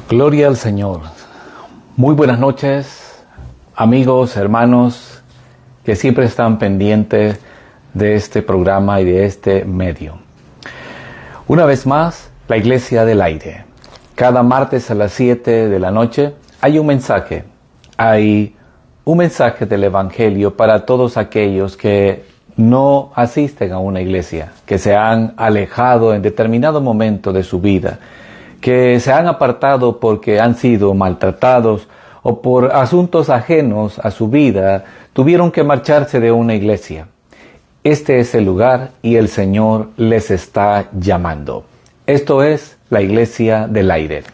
Gloria al Señor. Muy buenas noches, amigos, hermanos, que siempre están pendientes de este programa y de este medio. Una vez más, la Iglesia del Aire. Cada martes a las 7 de la noche hay un mensaje. Hay un mensaje del Evangelio para todos aquellos que no asisten a una iglesia, que se han alejado en determinado momento de su vida, que se han apartado porque han sido maltratados o por asuntos ajenos a su vida, tuvieron que marcharse de una iglesia. Este es el lugar y el Señor les está llamando. Esto es la Iglesia del Aire.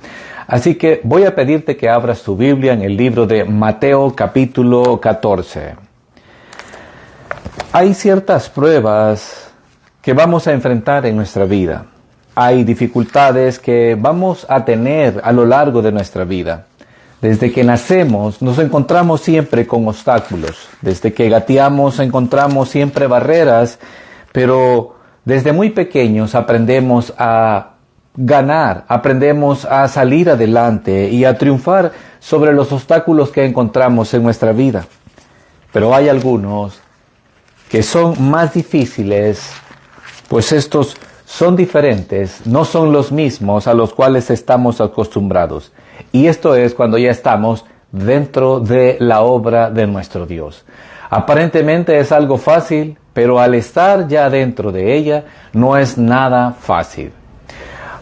Así que voy a pedirte que abras tu Biblia en el libro de Mateo capítulo 14. Hay ciertas pruebas que vamos a enfrentar en nuestra vida. Hay dificultades que vamos a tener a lo largo de nuestra vida. Desde que nacemos nos encontramos siempre con obstáculos. Desde que gateamos encontramos siempre barreras, pero desde muy pequeños aprendemos a ganar, aprendemos a salir adelante y a triunfar sobre los obstáculos que encontramos en nuestra vida. Pero hay algunos que son más difíciles, pues estos son diferentes, no son los mismos a los cuales estamos acostumbrados. Y esto es cuando ya estamos dentro de la obra de nuestro Dios. Aparentemente es algo fácil, pero al estar ya dentro de ella, no es nada fácil.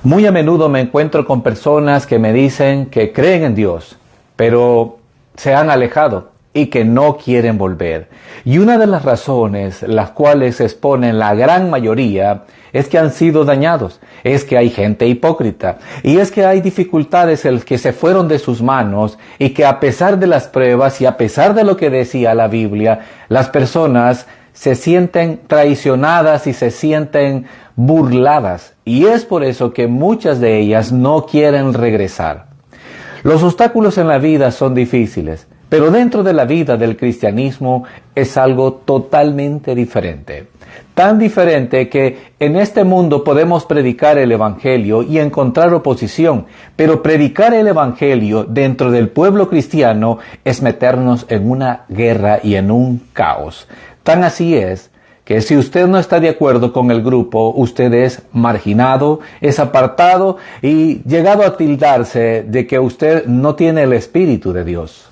Muy a menudo me encuentro con personas que me dicen que creen en Dios, pero se han alejado y que no quieren volver. Y una de las razones las cuales exponen la gran mayoría es que han sido dañados, es que hay gente hipócrita, y es que hay dificultades que se fueron de sus manos y que a pesar de las pruebas y a pesar de lo que decía la Biblia, las personas se sienten traicionadas y se sienten burladas. Y es por eso que muchas de ellas no quieren regresar. Los obstáculos en la vida son difíciles, pero dentro de la vida del cristianismo es algo totalmente diferente. Tan diferente que en este mundo podemos predicar el Evangelio y encontrar oposición, pero predicar el Evangelio dentro del pueblo cristiano es meternos en una guerra y en un caos. Tan así es que si usted no está de acuerdo con el grupo, usted es marginado, es apartado y llegado a tildarse de que usted no tiene el Espíritu de Dios.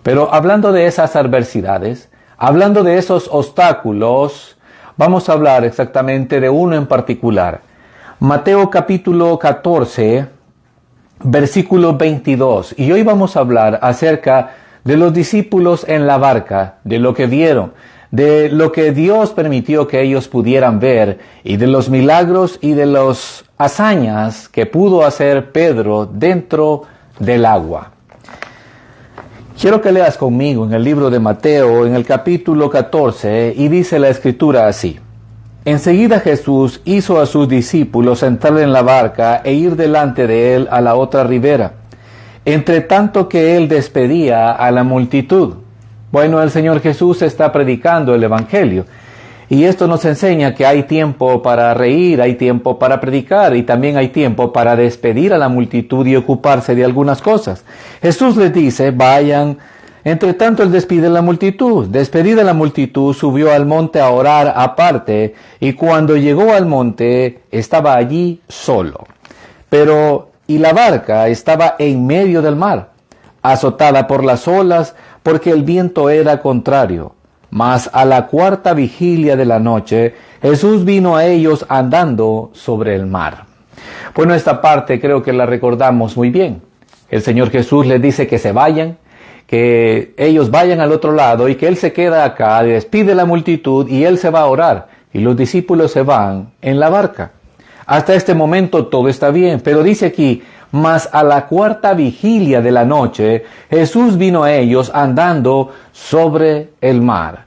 Pero hablando de esas adversidades, hablando de esos obstáculos, vamos a hablar exactamente de uno en particular. Mateo capítulo 14, versículo 22. Y hoy vamos a hablar acerca de los discípulos en la barca, de lo que vieron, de lo que Dios permitió que ellos pudieran ver y de los milagros y de las hazañas que pudo hacer Pedro dentro del agua. Quiero que leas conmigo en el libro de Mateo, en el capítulo 14, y dice la Escritura así. Enseguida Jesús hizo a sus discípulos entrar en la barca e ir delante de él a la otra ribera, entre tanto que él despedía a la multitud. Bueno, el Señor Jesús está predicando el Evangelio, y esto nos enseña que hay tiempo para reír, hay tiempo para predicar, y también hay tiempo para despedir a la multitud y ocuparse de algunas cosas. Jesús les dice, vayan. Entre tanto, él despide a la multitud. Despedida la multitud, subió al monte a orar aparte, y cuando llegó al monte, estaba allí solo. Y la barca estaba en medio del mar, azotada por las olas, porque el viento era contrario. Mas a la cuarta vigilia de la noche, Jesús vino a ellos andando sobre el mar. Bueno, esta parte creo que la recordamos muy bien. El Señor Jesús les dice que se vayan, que ellos vayan al otro lado y que Él se queda acá, despide la multitud y Él se va a orar. Y los discípulos se van en la barca. Hasta este momento todo está bien, pero dice aquí, mas a la cuarta vigilia de la noche, Jesús vino a ellos andando sobre el mar.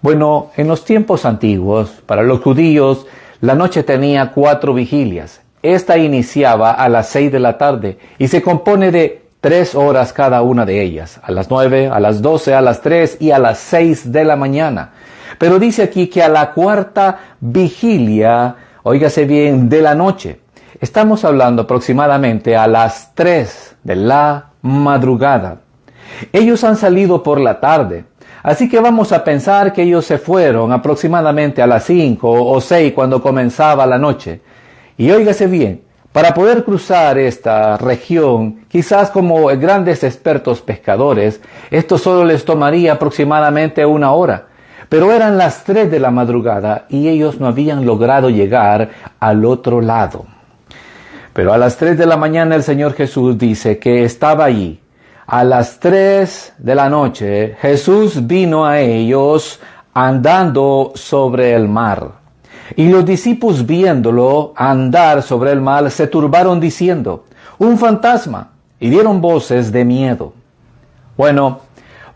Bueno, en los tiempos antiguos, para los judíos, la noche tenía 4 vigilias. Esta iniciaba a las 6 de la tarde y se compone de 3 horas cada una de ellas, a las 9, a las 12, a las 3 y a las 6 de la mañana. Pero dice aquí que a la cuarta vigilia, óigase bien, de la noche, Estamos hablando aproximadamente a las 3 de la madrugada. Ellos han salido por la tarde, así que vamos a pensar que ellos se fueron aproximadamente a las 5 o 6 cuando comenzaba la noche. Y óigase bien, para poder cruzar esta región, quizás como grandes expertos pescadores, esto solo les tomaría aproximadamente 1 hora. Pero eran las 3 de la madrugada y ellos no habían logrado llegar al otro lado. Pero a las 3 de la mañana el Señor Jesús dice que estaba allí. A las 3 de la noche Jesús vino a ellos andando sobre el mar. Y los discípulos viéndolo andar sobre el mar se turbaron diciendo, ¡un fantasma! Y dieron voces de miedo. Bueno,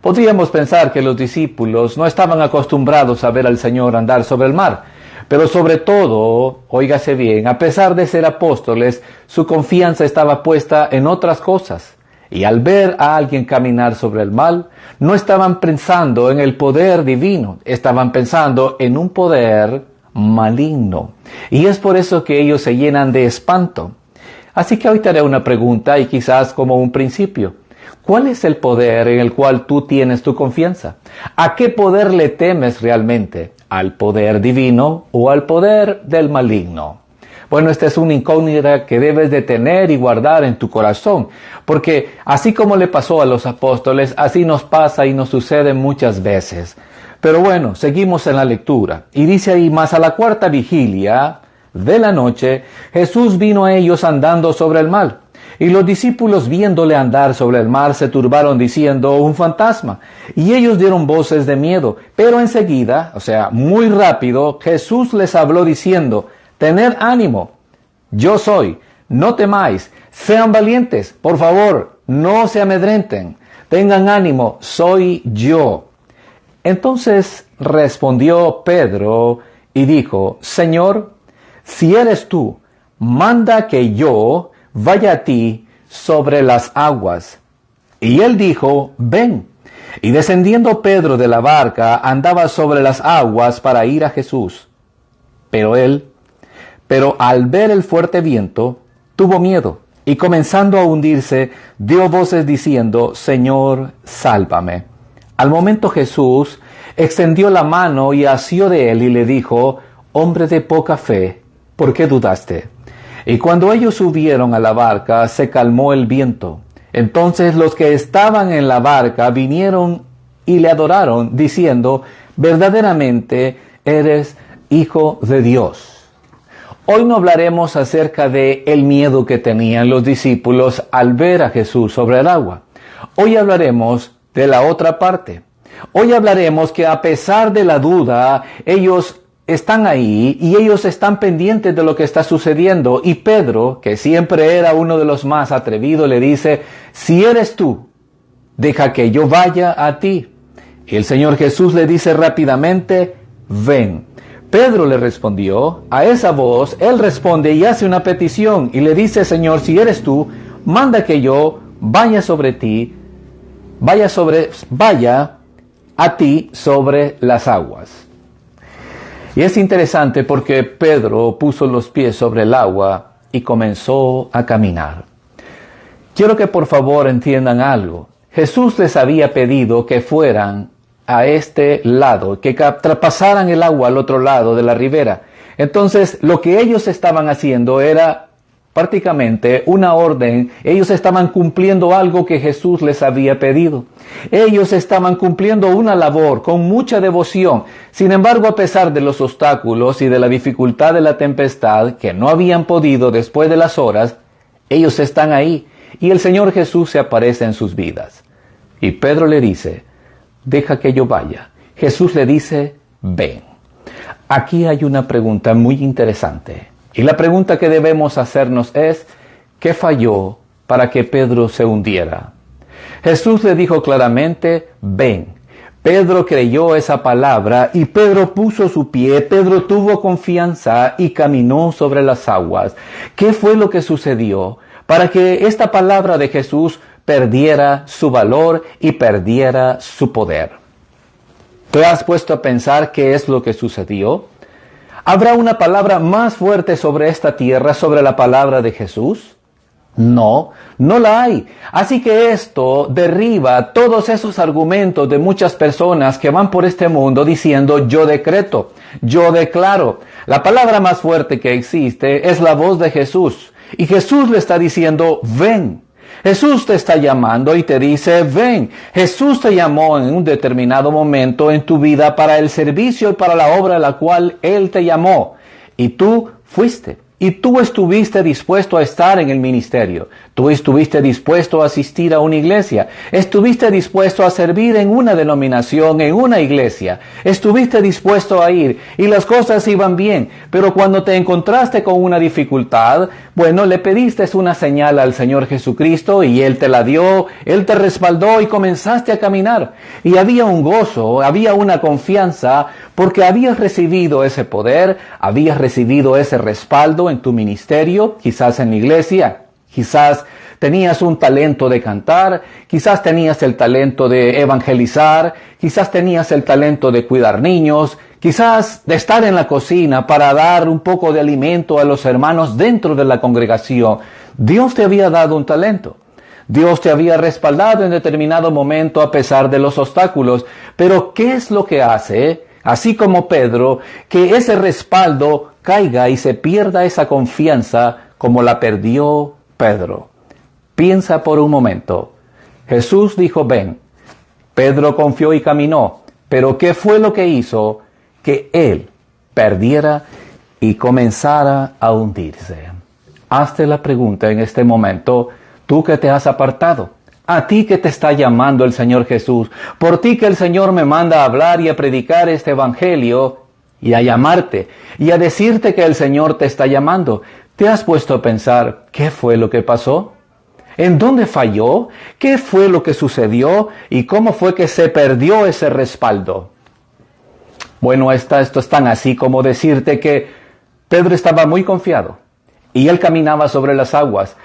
podríamos pensar que los discípulos no estaban acostumbrados a ver al Señor andar sobre el mar. Pero sobre todo, óigase bien, a pesar de ser apóstoles, su confianza estaba puesta en otras cosas. Y al ver a alguien caminar sobre el mar, no estaban pensando en el poder divino, estaban pensando en un poder maligno. Y es por eso que ellos se llenan de espanto. Así que hoy te haré una pregunta y quizás como un principio. ¿Cuál es el poder en el cual tú tienes tu confianza? ¿A qué poder le temes realmente? ¿Al poder divino o al poder del maligno? Bueno, esta es una incógnita que debes de tener y guardar en tu corazón, porque así como le pasó a los apóstoles, así nos pasa y nos sucede muchas veces. Pero bueno, seguimos en la lectura. Y dice ahí, más a la 4ª vigilia de la noche, Jesús vino a ellos andando sobre el mar. Y los discípulos viéndole andar sobre el mar se turbaron diciendo, un fantasma. Y ellos dieron voces de miedo. Pero enseguida, o sea, muy rápido, Jesús les habló diciendo, tened ánimo, yo soy, no temáis, sean valientes, por favor, no se amedrenten, tengan ánimo, soy yo. Entonces respondió Pedro y dijo, Señor, si eres tú, manda que yo vaya a ti sobre las aguas. Y él dijo, ven. Y descendiendo Pedro de la barca, andaba sobre las aguas para ir a Jesús. Pero al ver el fuerte viento, tuvo miedo, y comenzando a hundirse, dio voces diciendo, Señor, sálvame. Al momento Jesús extendió la mano y asió de él y le dijo, hombre de poca fe, ¿por qué dudaste? Y cuando ellos subieron a la barca, se calmó el viento. Entonces los que estaban en la barca vinieron y le adoraron, diciendo, verdaderamente eres Hijo de Dios. Hoy no hablaremos acerca de el miedo que tenían los discípulos al ver a Jesús sobre el agua. Hoy hablaremos de la otra parte. Hoy hablaremos que a pesar de la duda, ellos están ahí y ellos están pendientes de lo que está sucediendo. Y Pedro, que siempre era uno de los más atrevidos, le dice, si eres tú, deja que yo vaya a ti. Y el Señor Jesús le dice rápidamente, ven. Pedro le respondió, a esa voz, él responde y hace una petición y le dice, Señor, si eres tú, manda que yo vaya sobre ti, vaya a ti sobre las aguas. Y es interesante porque Pedro puso los pies sobre el agua y comenzó a caminar. Quiero que por favor entiendan algo. Jesús les había pedido que fueran a este lado, que traspasaran el agua al otro lado de la ribera. Entonces, lo que ellos estaban haciendo era prácticamente una orden. Ellos estaban cumpliendo algo que Jesús les había pedido. Ellos estaban cumpliendo una labor con mucha devoción. Sin embargo, a pesar de los obstáculos y de la dificultad de la tempestad, que no habían podido después de las horas, ellos están ahí. Y el Señor Jesús se aparece en sus vidas. Y Pedro le dice, deja que yo vaya. Jesús le dice, ven. Aquí hay una pregunta muy interesante. Y la pregunta que debemos hacernos es, ¿qué falló para que Pedro se hundiera? Jesús le dijo claramente, ven. Pedro creyó esa palabra y Pedro puso su pie, Pedro tuvo confianza y caminó sobre las aguas. ¿Qué fue lo que sucedió para que esta palabra de Jesús perdiera su valor y perdiera su poder? ¿Te has puesto a pensar qué es lo que sucedió? ¿Habrá una palabra más fuerte sobre esta tierra, sobre la palabra de Jesús? No, no la hay. Así que esto derriba todos esos argumentos de muchas personas que van por este mundo diciendo yo decreto, yo declaro. La palabra más fuerte que existe es la voz de Jesús. Y Jesús le está diciendo ven. Jesús te está llamando y te dice ven. Jesús te llamó en un determinado momento en tu vida para el servicio y para la obra a la cual Él te llamó. Y tú fuiste. Y tú estuviste dispuesto a estar en el ministerio. Tú estuviste dispuesto a asistir a una iglesia. Estuviste dispuesto a servir en una denominación, en una iglesia. Estuviste dispuesto a ir y las cosas iban bien. Pero cuando te encontraste con una dificultad, bueno, le pediste una señal al Señor Jesucristo y Él te la dio, Él te respaldó y comenzaste a caminar. Y había un gozo, había una confianza porque habías recibido ese poder, habías recibido ese respaldo en tu ministerio, quizás en la iglesia, quizás tenías un talento de cantar, quizás tenías el talento de evangelizar, quizás tenías el talento de cuidar niños, quizás de estar en la cocina para dar un poco de alimento a los hermanos dentro de la congregación. Dios te había dado un talento. Dios te había respaldado en determinado momento a pesar de los obstáculos. Pero ¿qué es lo que hace? Así como Pedro, que ese respaldo caiga y se pierda esa confianza como la perdió Pedro. Piensa por un momento. Jesús dijo ven. Pedro confió y caminó. Pero ¿qué fue lo que hizo que él perdiera y comenzara a hundirse? Hazte la pregunta en este momento, tú que te has apartado. A ti que te está llamando el Señor Jesús, por ti que el Señor me manda a hablar y a predicar este evangelio y a llamarte y a decirte que el Señor te está llamando. ¿Te has puesto a pensar qué fue lo que pasó? ¿En dónde falló? ¿Qué fue lo que sucedió? ¿Y cómo fue que se perdió ese respaldo? Bueno, esto es tan así como decirte que Pedro estaba muy confiado y él caminaba sobre las aguas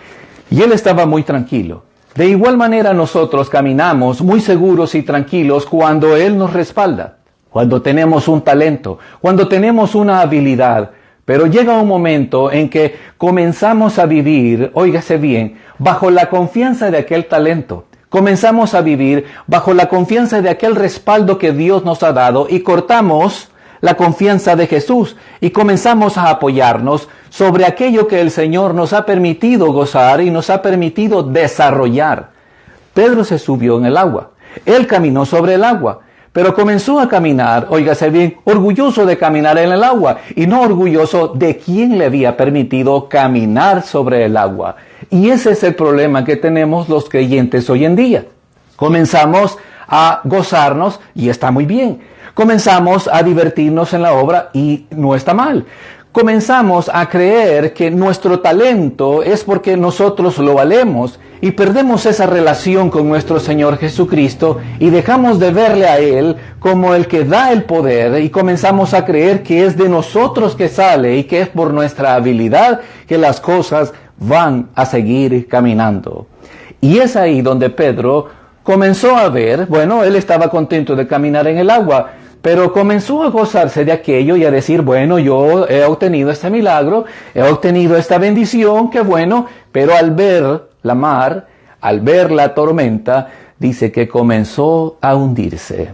y él estaba muy tranquilo. De igual manera nosotros caminamos muy seguros y tranquilos cuando Él nos respalda, cuando tenemos un talento, cuando tenemos una habilidad. Pero llega un momento en que comenzamos a vivir, óigase bien, bajo la confianza de aquel talento. Comenzamos a vivir bajo la confianza de aquel respaldo que Dios nos ha dado y cortamos la confianza de Jesús y comenzamos a apoyarnos sobre aquello que el Señor nos ha permitido gozar y nos ha permitido desarrollar. Pedro se subió en el agua. Él caminó sobre el agua, pero comenzó a caminar, óigase bien, orgulloso de caminar en el agua y no orgulloso de quien le había permitido caminar sobre el agua. Y ese es el problema que tenemos los creyentes hoy en día. Comenzamos a gozarnos y está muy bien. Comenzamos a divertirnos en la obra y no está mal. Comenzamos a creer que nuestro talento es porque nosotros lo valemos y perdemos esa relación con nuestro Señor Jesucristo y dejamos de verle a Él como el que da el poder y comenzamos a creer que es de nosotros que sale y que es por nuestra habilidad que las cosas van a seguir caminando. Y es ahí donde Pedro comenzó a ver, bueno, él estaba contento de caminar en el agua, pero comenzó a gozarse de aquello y a decir, bueno, yo he obtenido este milagro, he obtenido esta bendición, qué bueno, pero al ver la mar, al ver la tormenta, dice que comenzó a hundirse.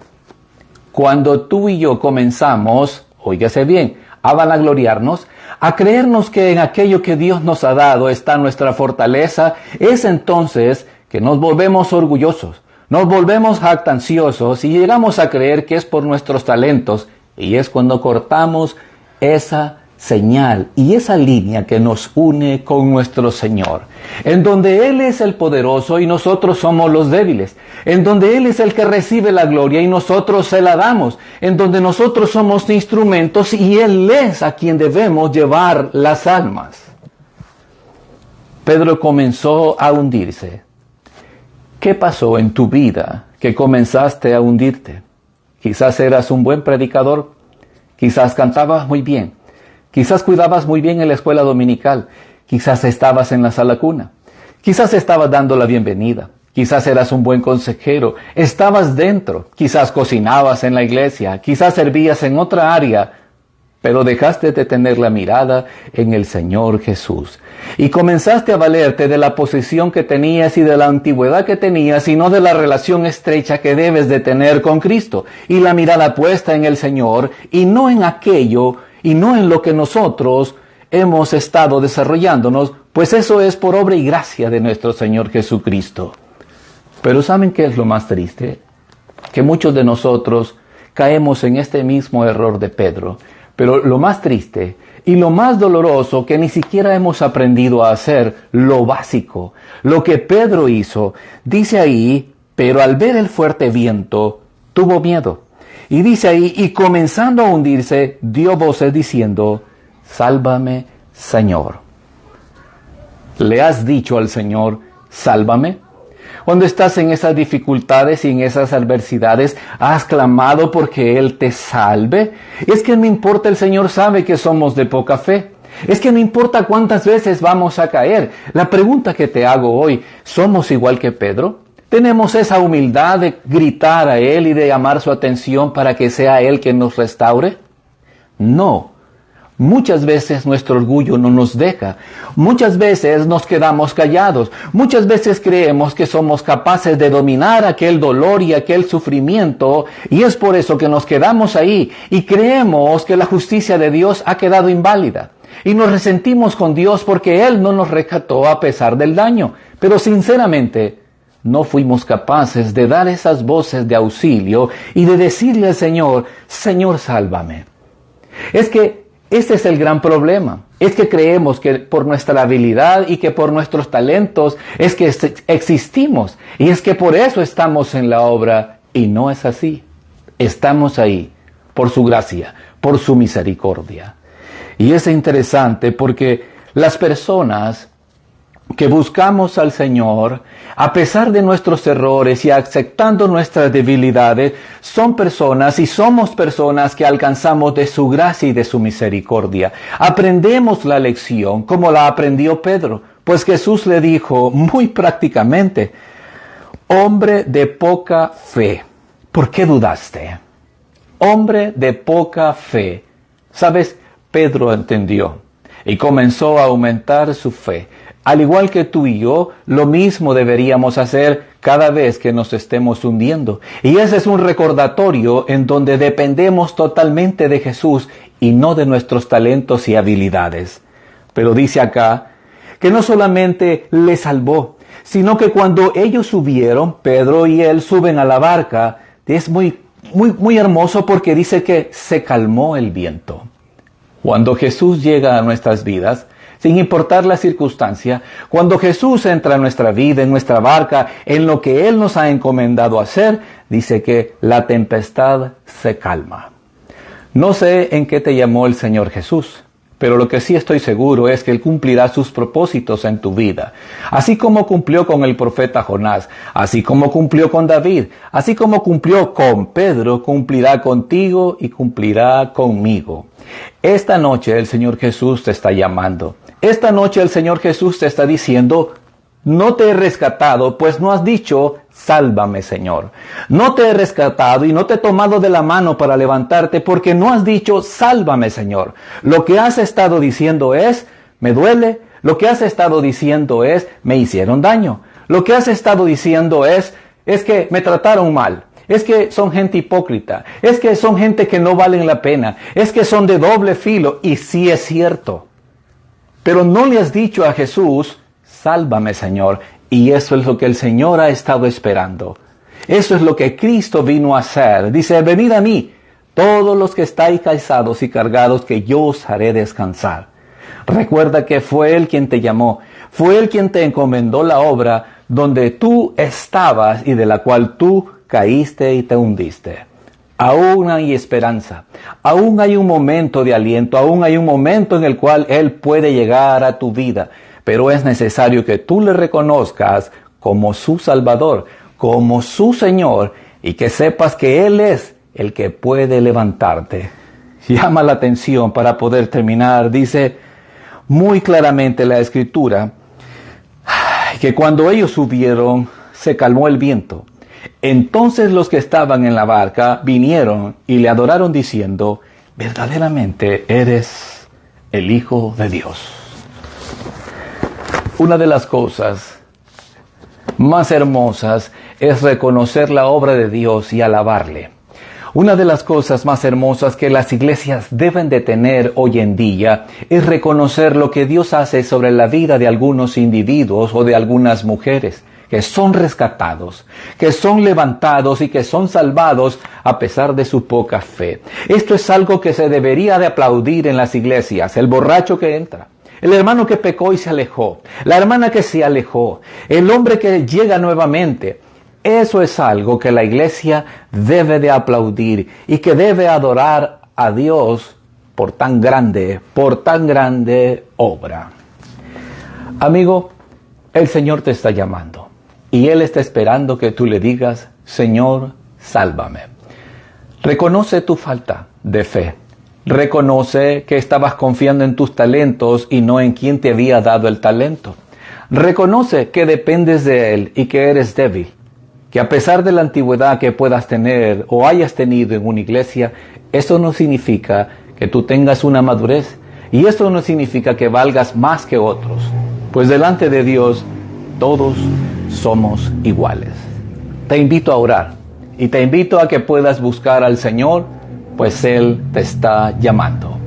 Cuando tú y yo comenzamos, óigase bien, a vanagloriarnos, a creernos que en aquello que Dios nos ha dado está nuestra fortaleza, es entonces que nos volvemos orgullosos. Nos volvemos jactanciosos y llegamos a creer que es por nuestros talentos y es cuando cortamos esa señal y esa línea que nos une con nuestro Señor, en donde Él es el poderoso y nosotros somos los débiles, en donde Él es el que recibe la gloria y nosotros se la damos, en donde nosotros somos instrumentos y Él es a quien debemos llevar las almas. Pedro comenzó a hundirse. ¿Qué pasó en tu vida que comenzaste a hundirte? Quizás eras un buen predicador, quizás cantabas muy bien, quizás cuidabas muy bien en la escuela dominical, quizás estabas en la sala cuna, quizás estabas dando la bienvenida, quizás eras un buen consejero, estabas dentro, quizás cocinabas en la iglesia, quizás servías en otra área pero dejaste de tener la mirada en el Señor Jesús. Y comenzaste a valerte de la posición que tenías y de la antigüedad que tenías, y no de la relación estrecha que debes de tener con Cristo. Y la mirada puesta en el Señor, y no en aquello, y no en lo que nosotros hemos estado desarrollándonos, pues eso es por obra y gracia de nuestro Señor Jesucristo. Pero ¿saben qué es lo más triste? Que muchos de nosotros caemos en este mismo error de Pedro. Pero lo más triste y lo más doloroso, que ni siquiera hemos aprendido a hacer lo básico. Lo que Pedro hizo, dice ahí, pero al ver el fuerte viento, tuvo miedo. Y dice ahí, y comenzando a hundirse, dio voces diciendo, sálvame, Señor. ¿Le has dicho al Señor, sálvame? Cuando estás en esas dificultades y en esas adversidades, ¿has clamado porque Él te salve? Es que no importa, el Señor sabe que somos de poca fe. Es que no importa cuántas veces vamos a caer. La pregunta que te hago hoy, ¿somos igual que Pedro? ¿Tenemos esa humildad de gritar a Él y de llamar su atención para que sea Él quien nos restaure? No. Muchas veces nuestro orgullo no nos deja. Muchas veces nos quedamos callados. Muchas veces creemos que somos capaces de dominar aquel dolor y aquel sufrimiento, y es por eso que nos quedamos ahí y creemos que la justicia de Dios ha quedado inválida. Y nos resentimos con Dios porque Él no nos rescató a pesar del daño. Pero sinceramente, no fuimos capaces de dar esas voces de auxilio y de decirle al Señor, Señor, sálvame. Es que este es el gran problema. Es que creemos que por nuestra habilidad y que por nuestros talentos es que existimos. Y es que por eso estamos en la obra. Y no es así. Estamos ahí por su gracia, por su misericordia. Y es interesante porque las personas que buscamos al Señor, a pesar de nuestros errores y aceptando nuestras debilidades, son personas y somos personas que alcanzamos de su gracia y de su misericordia. Aprendemos la lección como la aprendió Pedro, pues Jesús le dijo muy prácticamente, hombre de poca fe, ¿por qué dudaste? Hombre de poca fe. ¿Sabes? Pedro entendió y comenzó a aumentar su fe. Al igual que tú y yo, lo mismo deberíamos hacer cada vez que nos estemos hundiendo. Y ese es un recordatorio en donde dependemos totalmente de Jesús y no de nuestros talentos y habilidades. Pero dice acá que no solamente le salvó, sino que cuando ellos subieron, Pedro y él suben a la barca, es muy hermoso porque dice que se calmó el viento. Cuando Jesús llega a nuestras vidas, sin importar la circunstancia, cuando Jesús entra en nuestra vida, en nuestra barca, en lo que Él nos ha encomendado hacer, dice que la tempestad se calma. No sé en qué te llamó el Señor Jesús, pero lo que sí estoy seguro es que Él cumplirá sus propósitos en tu vida. Así como cumplió con el profeta Jonás, así como cumplió con David, así como cumplió con Pedro, cumplirá contigo y cumplirá conmigo. Esta noche el Señor Jesús te está llamando. Esta noche el Señor Jesús te está diciendo, no te he rescatado, pues no has dicho, sálvame, Señor. No te he rescatado y no te he tomado de la mano para levantarte porque no has dicho, sálvame, Señor. Lo que has estado diciendo es, me duele. Lo que has estado diciendo es, me hicieron daño. Lo que has estado diciendo es que me trataron mal. Es que son gente hipócrita. Es que son gente que no valen la pena. Es que son de doble filo. Y sí es cierto. Pero no le has dicho a Jesús, sálvame, Señor. Y eso es lo que el Señor ha estado esperando. Eso es lo que Cristo vino a hacer. Dice, venid a mí, todos los que estáis cansados y cargados, que yo os haré descansar. Recuerda que fue Él quien te llamó. Fue Él quien te encomendó la obra donde tú estabas y de la cual tú caíste y te hundiste. Aún hay esperanza, aún hay un momento de aliento, aún hay un momento en el cual Él puede llegar a tu vida, pero es necesario que tú le reconozcas como su Salvador, como su Señor, y que sepas que Él es el que puede levantarte. Llama la atención para poder terminar, dice muy claramente la Escritura, que cuando ellos subieron, se calmó el viento. Entonces los que estaban en la barca vinieron y le adoraron diciendo, verdaderamente eres el Hijo de Dios. Una de las cosas más hermosas es reconocer la obra de Dios y alabarle. Una de las cosas más hermosas que las iglesias deben de tener hoy en día es reconocer lo que Dios hace sobre la vida de algunos individuos o de algunas mujeres que son rescatados, que son levantados y que son salvados a pesar de su poca fe. Esto es algo que se debería de aplaudir en las iglesias. El borracho que entra, el hermano que pecó y se alejó, la hermana que se alejó, el hombre que llega nuevamente. Eso es algo que la iglesia debe de aplaudir y que debe adorar a Dios por tan grande obra. Amigo, el Señor te está llamando y Él está esperando que tú le digas, Señor, sálvame. Reconoce tu falta de fe. Reconoce que estabas confiando en tus talentos y no en quien te había dado el talento. Reconoce que dependes de Él y que eres débil. Que a pesar de la antigüedad que puedas tener o hayas tenido en una iglesia, eso no significa que tú tengas una madurez y eso no significa que valgas más que otros, pues delante de Dios todos somos iguales. Te invito a orar y te invito a que puedas buscar al Señor, pues Él te está llamando.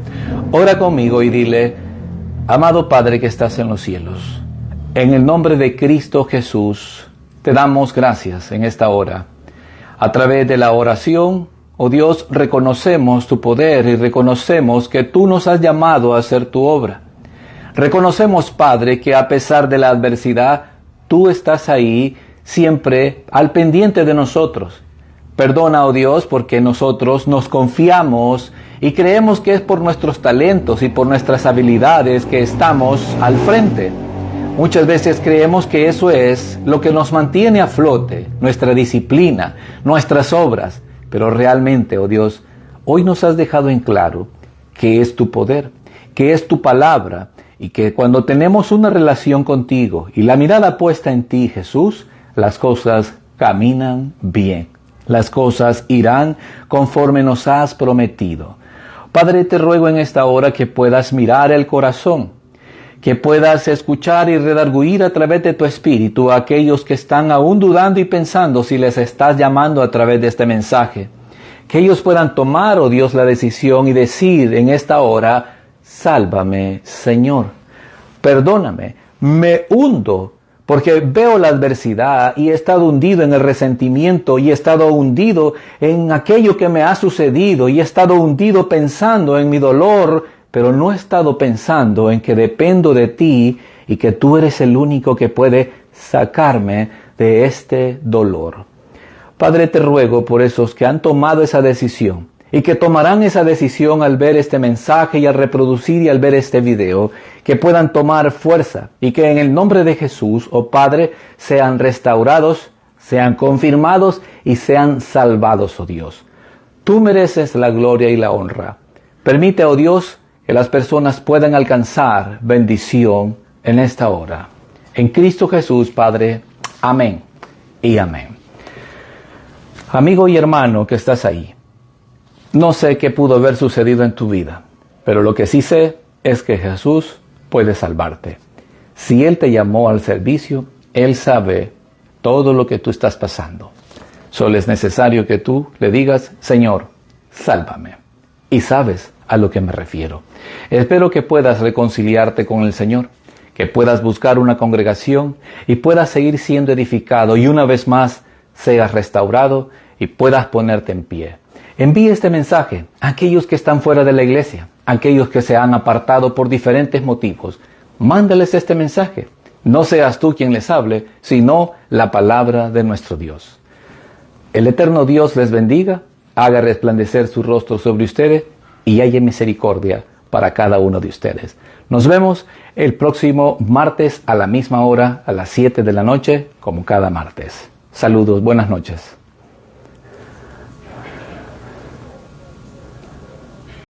Ora conmigo y dile, amado Padre que estás en los cielos, en el nombre de Cristo Jesús, te damos gracias en esta hora. A través de la oración, oh Dios, reconocemos tu poder y reconocemos que tú nos has llamado a hacer tu obra. Reconocemos, Padre, que a pesar de la adversidad, tú estás ahí siempre al pendiente de nosotros. Perdona, oh Dios, porque nosotros nos confiamos y creemos que es por nuestros talentos y por nuestras habilidades que estamos al frente. Muchas veces creemos que eso es lo que nos mantiene a flote, nuestra disciplina, nuestras obras. Pero realmente, oh Dios, hoy nos has dejado en claro que es tu poder, que es tu palabra, y que cuando tenemos una relación contigo y la mirada puesta en ti, Jesús, las cosas caminan bien. Las cosas irán conforme nos has prometido. Padre, te ruego en esta hora que puedas mirar el corazón, que puedas escuchar y redarguir a través de tu Espíritu a aquellos que están aún dudando y pensando si les estás llamando a través de este mensaje. Que ellos puedan tomar, oh Dios, la decisión y decir en esta hora, sálvame, Señor. Perdóname, me hundo porque veo la adversidad y he estado hundido en el resentimiento y he estado hundido en aquello que me ha sucedido y he estado hundido pensando en mi dolor, pero no he estado pensando en que dependo de ti y que tú eres el único que puede sacarme de este dolor. Padre, te ruego por esos que han tomado esa decisión y que tomarán esa decisión al ver este mensaje y al reproducir y al ver este video, que puedan tomar fuerza y que en el nombre de Jesús, oh Padre, sean restaurados, sean confirmados y sean salvados, oh Dios. Tú mereces la gloria y la honra. Permite, oh Dios, que las personas puedan alcanzar bendición en esta hora. En Cristo Jesús, Padre. Amén y amén. Amigo y hermano que estás ahí, no sé qué pudo haber sucedido en tu vida, pero lo que sí sé es que Jesús puede salvarte. Si Él te llamó al servicio, Él sabe todo lo que tú estás pasando. Solo es necesario que tú le digas, Señor, sálvame. Y sabes a lo que me refiero. Espero que puedas reconciliarte con el Señor, que puedas buscar una congregación y puedas seguir siendo edificado y una vez más seas restaurado y puedas ponerte en pie. Envíe este mensaje a aquellos que están fuera de la iglesia, a aquellos que se han apartado por diferentes motivos. Mándales este mensaje. No seas tú quien les hable, sino la palabra de nuestro Dios. El eterno Dios les bendiga, haga resplandecer su rostro sobre ustedes y haya misericordia para cada uno de ustedes. Nos vemos el próximo martes a la misma hora, a las 7 de la noche, como cada martes. Saludos, buenas noches.